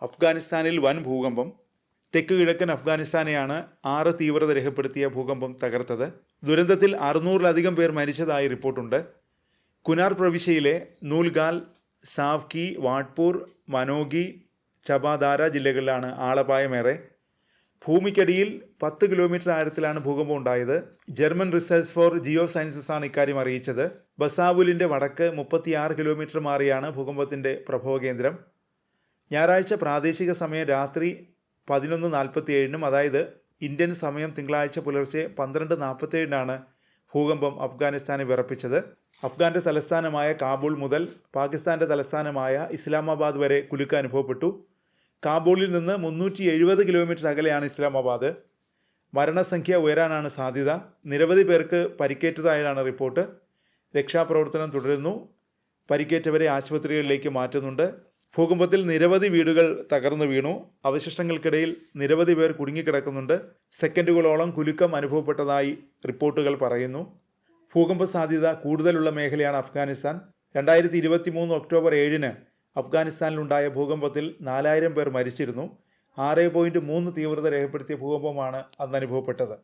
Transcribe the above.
അഫ്ഗാനിസ്ഥാനിൽ വൻ ഭൂകമ്പം. തെക്ക് കിഴക്കൻ അഫ്ഗാനിസ്ഥാനെയാണ് 6 തീവ്രത രേഖപ്പെടുത്തിയ ഭൂകമ്പം തകർത്തത്. ദുരന്തത്തിൽ 600-ലധികം പേർ മരിച്ചതായി റിപ്പോർട്ടുണ്ട്. കുനാർ പ്രവിശ്യയിലെ നൂൽഗാൽ, സാവ്കി, വാട്ട്പൂർ, മനോഗി, ചബാദാര ജില്ലകളിലാണ് ആളപായമേറെ. ഭൂമിക്കടിയിൽ 10 കിലോമീറ്റർ ആഴത്തിലാണ് ഭൂകമ്പം ഉണ്ടായത്. German research for geo sciences ആണ് ഇക്കാര്യം അറിയിച്ചത്. ബസാവുലിന്റെ വടക്ക് 36 കിലോമീറ്റർ മാറിയാണ് ഭൂകമ്പത്തിന്റെ പ്രഭവകേന്ദ്രം. ഞായറാഴ്ച പ്രാദേശിക സമയം രാത്രി 11:47-നും, അതായത് ഇന്ത്യൻ സമയം തിങ്കളാഴ്ച പുലർച്ചെ 12:47-നാണ് ഭൂകമ്പം അഫ്ഗാനിസ്ഥാനെ വിറപ്പിച്ചത്. അഫ്ഗാന്റെ തലസ്ഥാനമായ കാബൂൾ മുതൽ പാകിസ്ഥാന്റെ തലസ്ഥാനമായ ഇസ്ലാമാബാദ് വരെ കുലുക്കം അനുഭവപ്പെട്ടു. കാബൂളിൽ നിന്ന് 370 കിലോമീറ്റർ അകലെയാണ് ഇസ്ലാമാബാദ്. മരണസംഖ്യ ഉയരാനാണ് സാധ്യത. നിരവധി പേർക്ക് പരിക്കേറ്റതായാണ് റിപ്പോർട്ട്. രക്ഷാപ്രവർത്തനം തുടരുന്നു. പരിക്കേറ്റവരെ ആശുപത്രികളിലേക്ക് മാറ്റുന്നുണ്ട്. ഭൂകമ്പത്തിൽ നിരവധി വീടുകൾ തകർന്നു വീണു. അവശിഷ്ടങ്ങൾക്കിടയിൽ നിരവധി പേർ കുടുങ്ങിക്കിടക്കുന്നുണ്ട്. സെക്കൻഡുകളോളം കുലുക്കം അനുഭവപ്പെട്ടതായി റിപ്പോർട്ടുകൾ പറയുന്നു. ഭൂകമ്പ സാധ്യത കൂടുതലുള്ള മേഖലയാണ് അഫ്ഗാനിസ്ഥാൻ. 2023 ഒക്ടോബർ 7-ന് അഫ്ഗാനിസ്ഥാനിലുണ്ടായ ഭൂകമ്പത്തിൽ 4000 പേർ മരിച്ചിരുന്നു. 6.3 തീവ്രത രേഖപ്പെടുത്തിയ ഭൂകമ്പമാണ് അന്ന് അനുഭവപ്പെട്ടത്.